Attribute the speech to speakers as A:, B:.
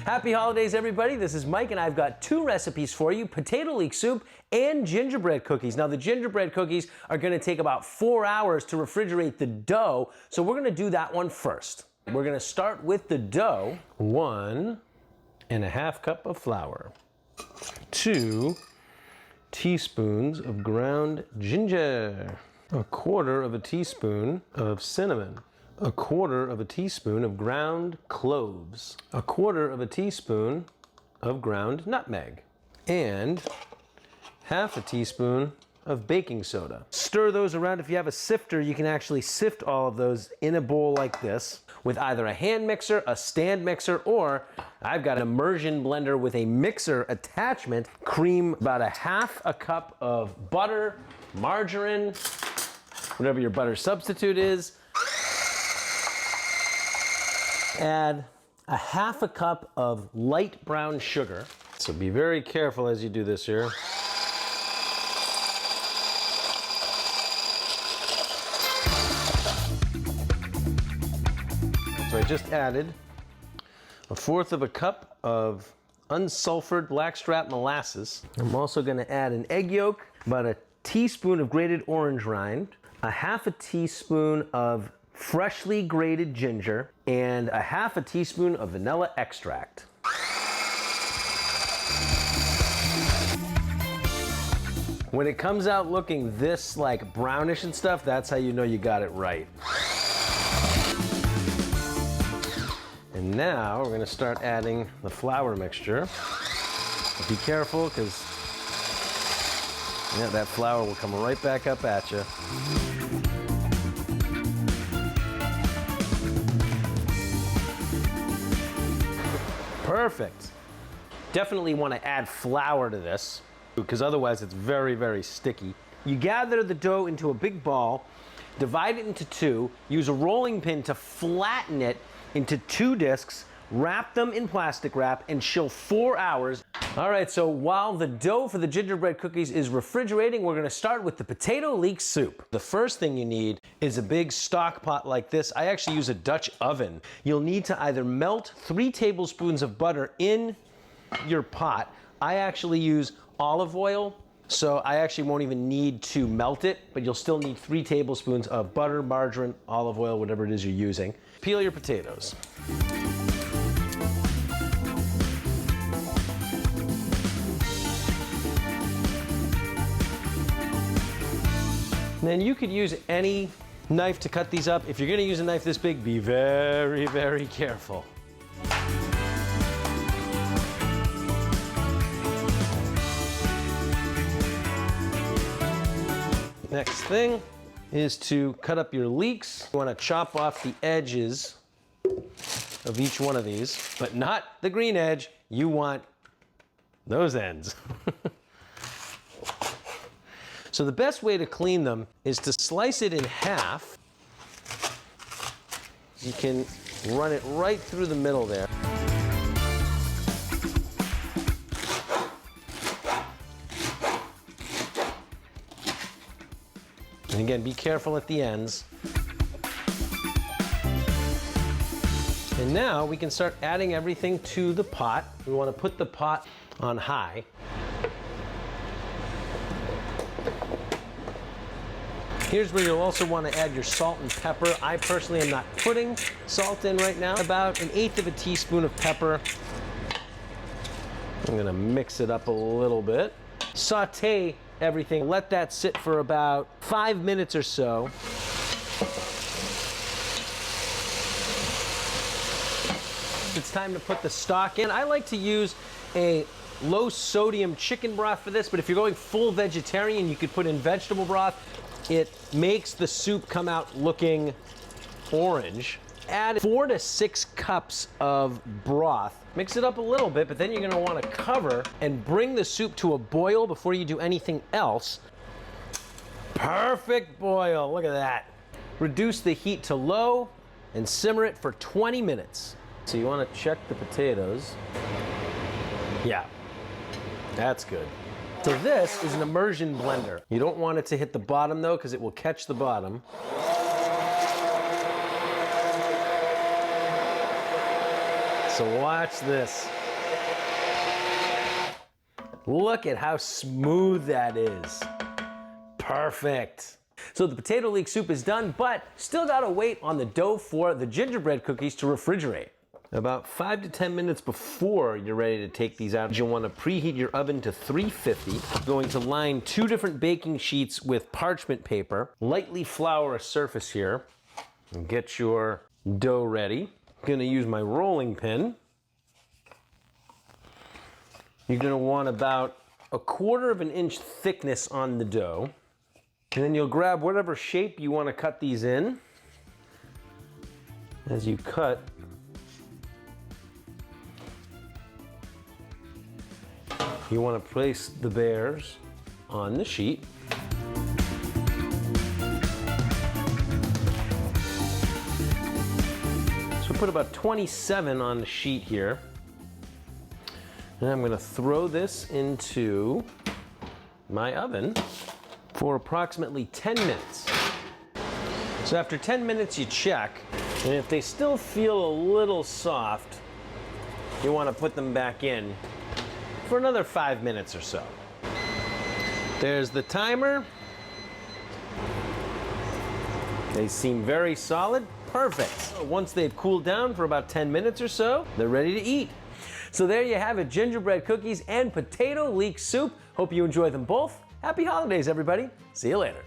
A: Happy holidays, everybody. This is Mike, and I've got two recipes for you, potato leek soup and gingerbread cookies. Now, the gingerbread cookies are going to take about 4 hours to refrigerate the dough, so we're going to do that one first. We're going to start with the dough. 1.5 cups of flour, 2 teaspoons of ground ginger, 1/4 teaspoon of cinnamon, 1/4 teaspoon of ground cloves, 1/4 teaspoon of ground nutmeg, and 1/2 teaspoon of baking soda. Stir those around. If you have a sifter, you can actually sift all of those in a bowl like this with either a hand mixer, a stand mixer, or I've got an immersion blender with a mixer attachment. Cream about 1/2 cup of butter, margarine, whatever your butter substitute is. Add 1/2 cup of light brown sugar. So be very careful as you do this here. So I just added 1/4 cup of unsulfured blackstrap molasses. I'm also going to add an egg yolk, about a teaspoon of grated orange rind, 1/2 teaspoon of freshly grated ginger, and 1/2 teaspoon of vanilla extract. When it comes out looking this like brownish and stuff, that's how you know you got it right. And now we're going to start adding the flour mixture. Be careful, because that flour will come right back up at you. Perfect. Definitely want to add flour to this, because otherwise it's very, very sticky. You gather the dough into a big ball, divide it into two, use a rolling pin to flatten it into 2 discs, wrap them in plastic wrap, and chill 4 hours. All right, so while the dough for the gingerbread cookies is refrigerating, we're gonna start with the potato leek soup. The first thing you need is a big stock pot like this. I actually use a Dutch oven. You'll need to either melt 3 tablespoons of butter in your pot. I actually use olive oil, so I actually won't even need to melt it, but you'll still need 3 tablespoons of butter, margarine, olive oil, whatever it is you're using. Peel your potatoes. And then you could use any knife to cut these up. If you're gonna use a knife this big, be very, very careful. Next thing is to cut up your leeks. You want to chop off the edges of each one of these, but not the green edge. You want those ends. So the best way to clean them is to slice it in half. You can run it right through the middle there. And again, be careful at the ends. And now we can start adding everything to the pot. We want to put the pot on high. Here's where you'll also want to add your salt and pepper. I personally am not putting salt in right now. About 1/8 teaspoon of pepper. I'm going to mix it up a little bit. Saute everything. Let that sit for about 5 minutes or so. It's time to put the stock in. I like to use a low sodium chicken broth for this, but if you're going full vegetarian, you could put in vegetable broth. It makes the soup come out looking orange. Add 4 to 6 cups of broth. Mix it up a little bit, but then you're gonna wanna cover and bring the soup to a boil before you do anything else. Perfect boil, look at that. Reduce the heat to low and simmer it for 20 minutes. So you wanna check the potatoes. Yeah, that's good. So this is an immersion blender. You don't want it to hit the bottom though, because it will catch the bottom. So watch this. Look at how smooth that is. Perfect. So the potato leek soup is done, but still gotta wait on the dough for the gingerbread cookies to refrigerate. About 5 to 10 minutes before you're ready to take these out, you'll want to preheat your oven to 350. You're going to line 2 different baking sheets with parchment paper, lightly flour a surface here, and get your dough ready. I'm going to use my rolling pin. You're going to want about 1/4 inch thickness on the dough. And then you'll grab whatever shape you want to cut these in. As you cut, you want to place the bears on the sheet. So put about 27 on the sheet here. And I'm going to throw this into my oven for approximately 10 minutes. So after 10 minutes you check, and if they still feel a little soft, you want to put them back in for another 5 minutes or so. There's the timer. They seem very solid. Perfect. Once they've cooled down for about 10 minutes or so, they're ready to eat. So there you have it, gingerbread cookies and potato leek soup. Hope you enjoy them both. Happy holidays, everybody. See you later.